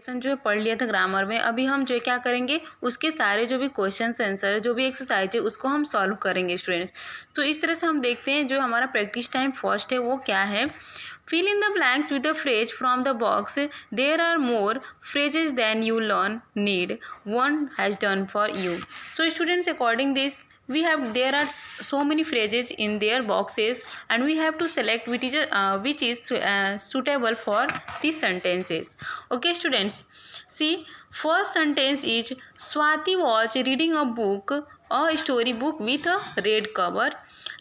Section जो है पढ़ लिया था ग्रामर में। अभी हम जो है क्या करेंगे, उसके सारे जो भी क्वेश्चन आंसर जो भी एक्सरसाइज है उसको हम सॉल्व करेंगे स्टूडेंट्स। तो इस तरह से हम देखते हैं जो हमारा प्रैक्टिस टाइम फर्स्ट है वो क्या है। Fill in the blanks with a phrase from the box. There are more phrases than you need. One has done for you. So students, according this, there are so many phrases in their boxes, and we have to select which is suitable for these sentences. Okay, students. See, first sentence is Swati was reading a story book with a red cover.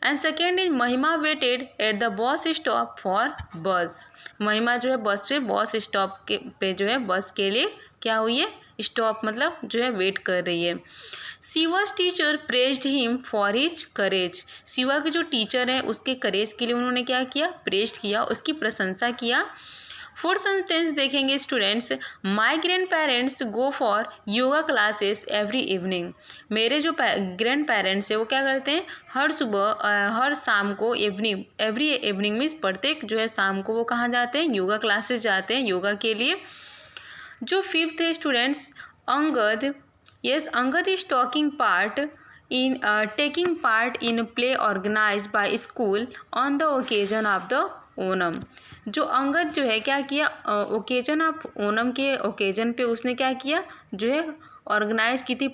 And second is Mahima waited at the bus stop for bus. Mahima जो है bus stop के पे जो है बस के लिए क्या हुई है, स्टॉप मतलब जो है वेट कर रही है। Shiva's teacher praised him for his courage. Shiva के जो टीचर हैं उसके करेज के लिए उन्होंने क्या किया, प्रेज्ड किया, उसकी प्रशंसा किया। फोर्थ सेंटेंस देखेंगे students, my grand parents go for yoga classes every evening. मेरे जो ग्रैंड पेरेंट्स हैं वो क्या करते हैं, हर सुबह हर शाम को एवरी इवनिंग मीन्स प्रत्येक जो है शाम को वो कहाँ जाते हैं, योगा क्लासेस जाते हैं योगा के लिए। जो फिफ्थ है students, Angad, yes Angad is taking part in play organized by school on the occasion of the Onam. जो अंगद जो है क्या किया, ओकेजन ऑफ ओनम के ओकेजन पे उसने क्या किया, जो है ऑर्गेनाइज की थी,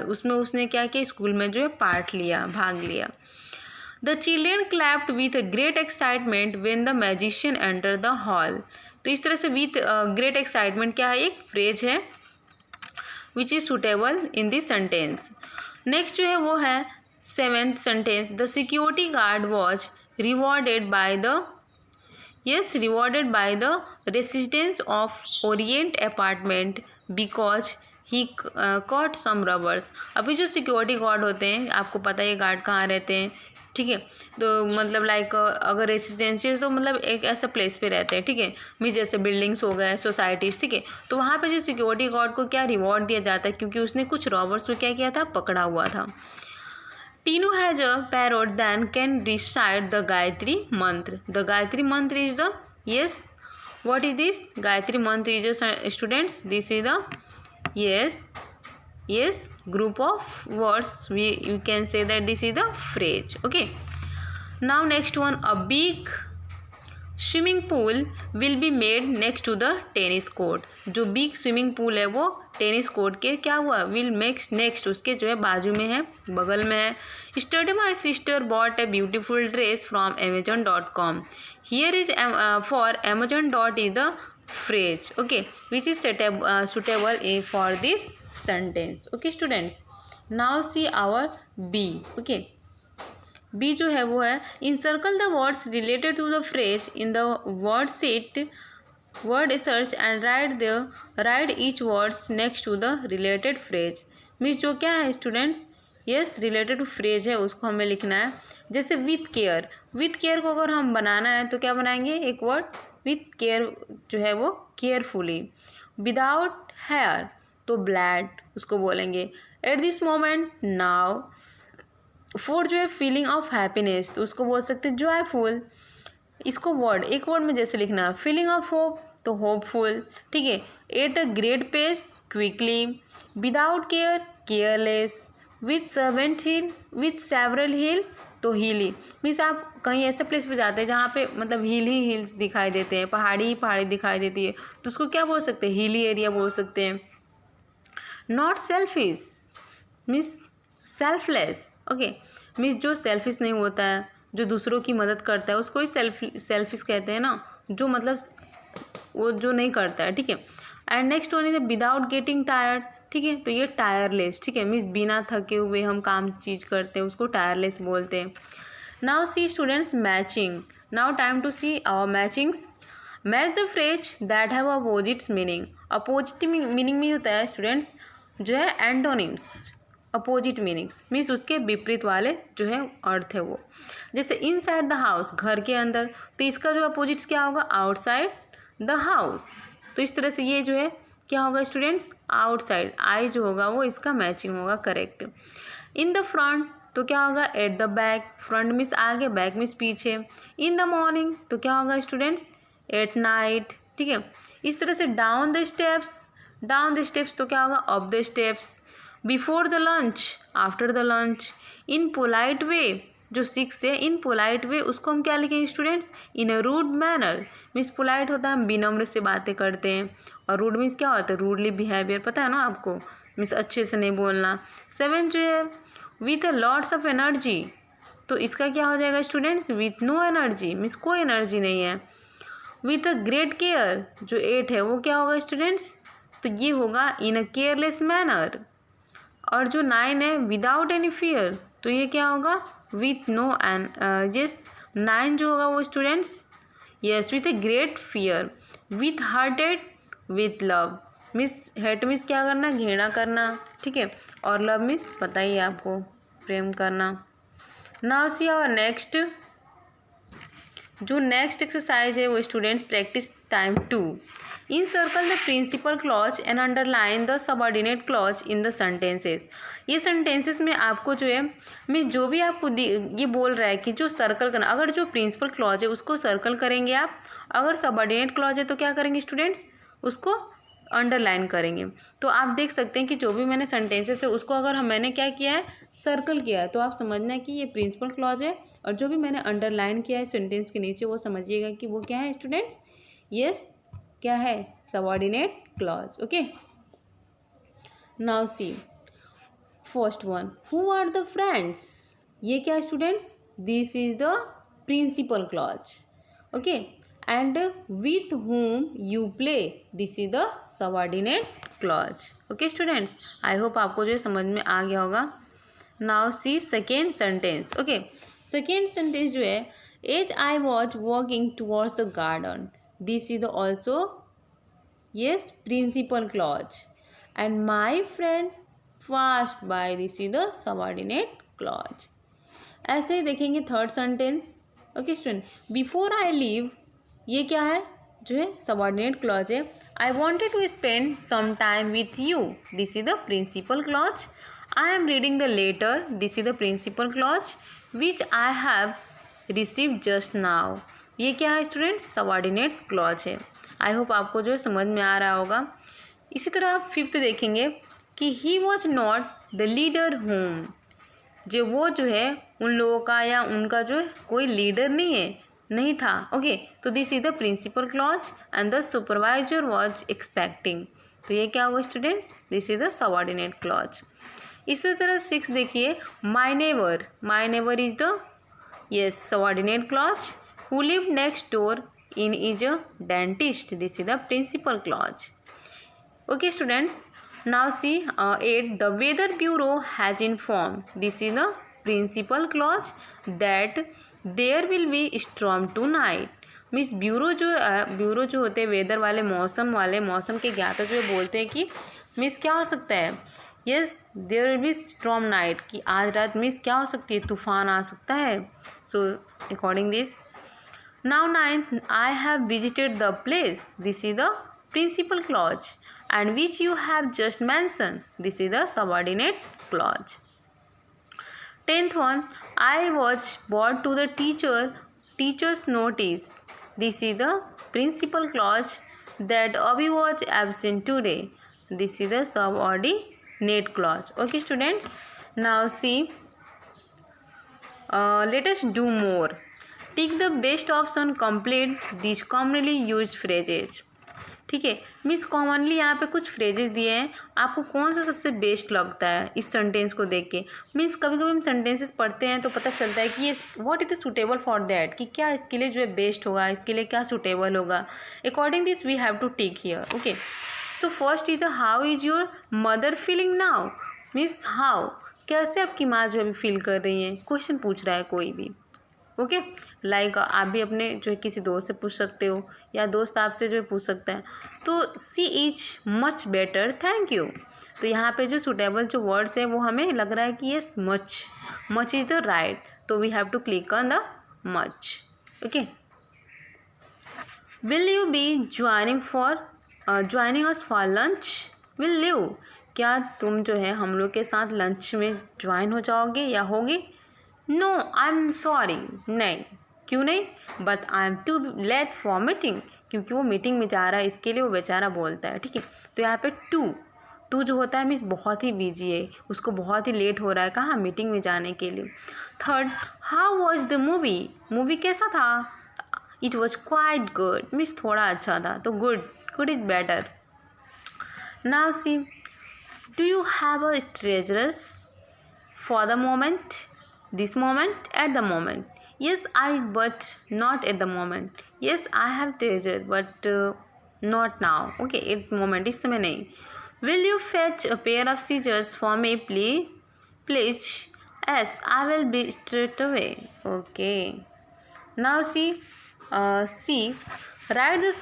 उसमें उसने क्या किया, स्कूल में जो है पार्ट लिया, भाग लिया। The children clapped with great excitement when the magician enter the hall. तो इस तरह से विथ ग्रेट एक्साइटमेंट क्या है, एक फ्रेज है विच is suitable in this sentence. Next जो है वो है seventh sentence, the security guard was rewarded by the residents of Orient apartment because he caught some robbers। अभी जो सिक्योरिटी गार्ड होते हैं, आपको पता है ये गार्ड कहाँ रहते हैं, ठीक है। तो मतलब लाइक अगर रेसिडेंशियल तो मतलब एक ऐसा प्लेस पे रहते हैं, ठीक है, मीन जैसे बिल्डिंग्स हो गए, सोसाइटीज़, ठीक है। तो वहाँ पे जो सिक्योरिटी गार्ड को क्या रिवॉर्ड दिया जाता है, क्योंकि उसने कुछ रॉबर्स को क्या किया था, पकड़ा हुआ था। Tinu has a parrot that can recite the Gayatri mantra. The Gayatri mantra is the, yes, what is this? Gayatri mantra is a students. This is the, yes, group of words. You can say that this is the phrase. Okay. Now next one, a big swimming pool will be made next to the tennis court. जो big swimming pool है वो tennis court के क्या हुआ, will makes next, उसके जो है बाजू में है, बगल में है। Study my sister bought a beautiful dress from amazon.com। Here is for amazon dot is the phrase, okay, which is suitable for this sentence. Okay students, now see our B. Okay, B जो है वो है, encircle the words related to the phrase in the word search and write each words next to the related phrase. Means जो क्या है students, yes related to phrase है उसको हमें लिखना है। जैसे विथ केयर को अगर हम बनाना है तो क्या बनाएंगे, एक वर्ड विथ केयर जो है वो केयरफुली। विदाउट हेयर तो ब्लैड उसको बोलेंगे। At this moment now. For जो है फीलिंग ऑफ हैप्पीनेस तो उसको बोल सकते हैं जॉयफुल। इसको एक वर्ड में जैसे लिखना है, फीलिंग ऑफ होप तो होपफुल, ठीक है। At a great pace quickly. Without care careless. With several hill तो हिली। मीन्स आप कहीं ऐसे प्लेस पे जाते हैं जहाँ पे मतलब हिल्स दिखाई देते हैं, पहाड़ी दिखाई देती है, तो उसको क्या बोल सकते हैं, हिली एरिया बोल सकते हैं। Not selfish means selfless, okay, means जो सेल्फिश नहीं होता है, जो दूसरों की मदद करता है उसको ही सेल्फिश कहते हैं ना, जो मतलब वो जो नहीं करता है, ठीक है। And next one is without getting tired, ठीक है, तो ये टायरलेस, ठीक है, मीन्स बिना थके हुए हम काम चीज़ करते हैं उसको टायरलेस बोलते हैं। Now see students matching. Now time to see our matchings. Match the phrase that have opposites meaning. Opposite meaning में होता है स्टूडेंट्स जो है एंटोनिम्स, अपोजिट मीनिंग्स मीन्स उसके विपरीत वाले जो है अर्थ है वो। जैसे इनसाइड द हाउस घर के अंदर, तो इसका जो अपोजिट्स क्या होगा, आउटसाइड द हाउस। तो इस तरह से ये जो है क्या होगा स्टूडेंट्स, आउटसाइड, आई जो होगा वो इसका मैचिंग होगा, करेक्ट। इन द फ्रंट तो क्या होगा, at the back, front means आगे, बैक मीन्स पीछे। इन द मॉर्निंग तो क्या होगा स्टूडेंट्स, एट नाइट, ठीक है। इस तरह से down the steps down the steps तो क्या होगा up the steps, before the lunch after the lunch, in polite way जो 6 है इन पोलाइट वे उसको हम क्या लिखेंगे students in a rude manner. Means polite होता है हम विनम्र से बातें करते हैं और रूड मीन्स क्या होता है रूडली बिहेवियर, पता है ना आपको, मीन्स अच्छे से नहीं बोलना। 7 जो है with a lots of energy, तो इसका क्या हो जाएगा students with no energy, means कोई एनर्जी नहीं है। विथ अ ग्रेट केयर जो 8 है वो क्या होगा स्टूडेंट्स, तो ये होगा इन अ केयरलेस मैनर। और जो 9 है विदाउट एनी फियर, तो ये क्या होगा विथ नो एन यस 9 जो होगा वो students yes with a great fear, with hearted with love, miss hate means क्या करना घृणा करना, ठीक है, और लव मीन्स पता ही है आपको प्रेम करना। नाउ सी आवर नेक्स्ट, जो नेक्स्ट एक्सरसाइज है वो students practice time 2। In circle the principal clause and underline the subordinate clause in the sentences. ये सेंटेंसेस में आपको जो है मीन्स जो भी आपको ये बोल रहा है कि जो सर्कल करना, अगर जो प्रिंसिपल क्लॉज है उसको सर्कल करेंगे आप, अगर सबऑर्डिनेट क्लॉज है तो क्या करेंगे स्टूडेंट्स उसको अंडरलाइन करेंगे। तो आप देख सकते हैं कि जो भी मैंने सेंटेंसेस है उसको अगर मैंने क्या किया है सर्कल किया है, तो आप समझना है कि ये प्रिंसिपल क्लॉज है, और जो भी मैंने अंडरलाइन किया है सेंटेंस के नीचे वो समझिएगा कि वो क्या है स्टूडेंट्स यस क्या है subordinate clause. Okay, now see first one, who are the friends, ये क्या है students this is the principal clause. Okay, and with whom you play, this is the subordinate clause. Okay students, I hope आपको जो समझ में आ गया होगा। Now see second sentence. Okay, second sentence जो है as I was walking towards the garden, this is the also yes principal clause, and my friend fast by, this is the subordinate clause. ऐसे ही देखेंगे third sentence. Okay student, before I leave, ये क्या है जो है subordinate clause है। I wanted to spend some time with you, this is the principal clause. I am reading the letter, this is the principal clause, which I have receive just now, ये क्या है students subordinate clause है। आई hope आपको जो समझ में आ रहा होगा। इसी तरह आप फिफ्थ देखेंगे कि he was not the leader home, जो वो जो है उन लोगों का या उनका जो कोई लीडर नहीं था। ओके, तो this is the principal clause and the supervisor was expecting, तो ये क्या हुआ students this is the subordinate clause. इसी तरह 6 देखिए, my neighbour is the yes subordinate clause, who live next door in is a dentist, this is the principal clause. Okay students, now see 8, the weather bureau has informed, this is the principal clause, that there will be storm tonight, means bureau जो होते हैं weather वाले मौसम के ज्ञाता जो बोलते हैं कि मीन्स क्या हो सकता है yes there will be storm night, कि आज रात मीन्स क्या हो सकती है तूफान आ सकता है। So according this now 9, I have visited the place, this is the principal clause, and which you have just mentioned, this is the subordinate clause. 10th one, I was brought to the teacher's notice, this is the principal clause, that Abhi was absent today, this is the subordinate clause. Okay students, now see let us do more. Tick the best option, complete these commonly used phrases. ठीक है, miss commonly यहाँ पे कुछ phrases दिए हैं, आपको कौन सा सबसे बेस्ट लगता है इस सेंटेंस को देख के। मीन्स कभी कभी हम सेंटेंसेस पढ़ते हैं तो पता चलता है कि ये what is suitable for that, कि क्या इसके लिए जो है बेस्ट होगा, इसके लिए क्या सूटेबल होगा। According this we have to take here. Okay, so first is how is your mother feeling now, means how कैसे आपकी माँ जो अभी फील कर रही है, क्वेश्चन पूछ रहा है कोई भी। ओके, लाइक आप भी अपने जो है किसी दोस्त से पूछ सकते हो या दोस्त आपसे जो है पूछ सकता है। तो she is much better thank you, तो यहाँ पे जो सुटेबल जो वर्ड्स है वो हमें लग रहा है कि yes much is the right, तो we have to click on the much. Okay, will you be joining us for lunch, will you, क्या तुम जो है हम लोग के साथ लंच में ज्वाइन हो जाओगे या होगे। नो आई एम सॉरी, नहीं, क्यों नहीं? But I am too late for meeting, क्योंकि वो मीटिंग में जा रहा है, इसके लिए वो बेचारा बोलता है। ठीक है, तो यहाँ पे टू जो होता है मीन्स बहुत ही बिजी है, उसको बहुत ही लेट हो रहा है कहाँ, मीटिंग में जाने के लिए। Third, how was the movie कैसा था? It was quite good means थोड़ा अच्छा था, तो good is better. Now see, do you have a treasures for the moment, this moment, at the moment? Yes, but not at the moment. Yes, I have treasure, but not now. Okay, at moment, इस समय नहीं। Will you fetch a pair of scissors for me, please? Yes, I will be straight away. Okay. Now see, write the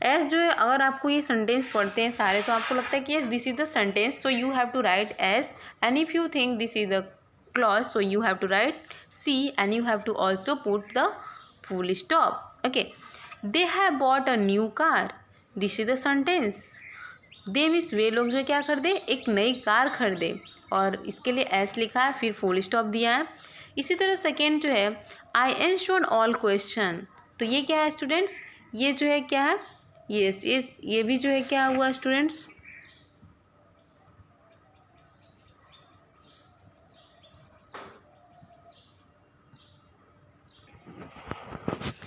S जो है, अगर आपको ये sentence पढ़ते हैं सारे तो आपको लगता है कि yes this is the sentence, so you have to write S, and if you think this is the clause, so you have to write C, and you have to also put the full stop. Okay, they have bought a new car, this is the sentence. They means वे लोग जो क्या कर दे, एक नई car खरीदे, और इसके लिए एस लिखा है, फिर फुल स्टॉप दिया है। इसी तरह सेकेंड जो है, आई एंश्योर्ड ऑल क्वेश्चन, तो ये क्या है स्टूडेंट्स, ये जो है क्या है, यस ये भी जो है क्या हुआ स्टूडेंट्स,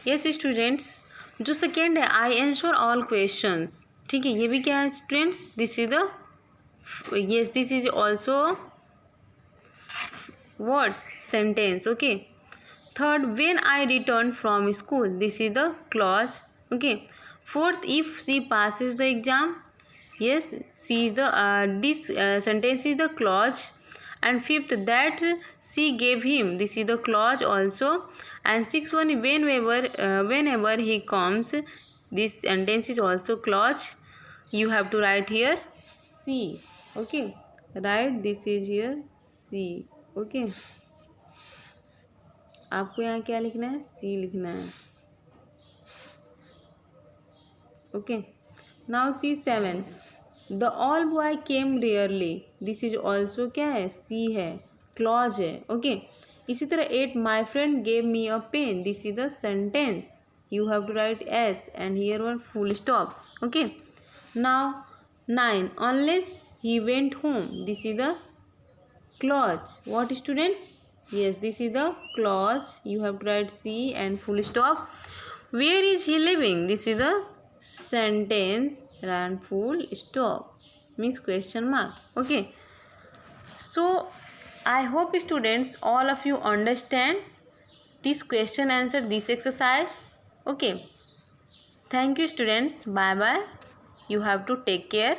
यस स्टूडेंट्स, जो सेकेंड है आई एंश्योर ऑल क्वेश्चंस, ठीक है, ये भी क्या है students, this is the yes this is also what sentence. Okay, third, when I return from school, this is the clause. Okay, fourth, if she passes the exam, yes she is the this sentence is the clause, and fifth, that she gave him, this is the clause also, and sixth one, whenever he comes, this sentence is also clause, you have to write here C. Okay, write this is here C. Okay, आपको यहाँ क्या लिखना है, C लिखना है। Okay, now C 7, the all boy came rarely, this is also क्या है, सी है, क्लॉज है। ओके, इसी तरह 8, my friend gave me a pen, this is the sentence, you have to write S, and here one full stop. Okay, now 9, unless he went home, this is the clause. What students, yes this is the clause, you have to write C and full stop. Where is he living, this is the sentence and full stop means question mark. Okay, so I hope students all of you understand this question answer, this exercise. Okay, thank you students, bye bye, you have to take care.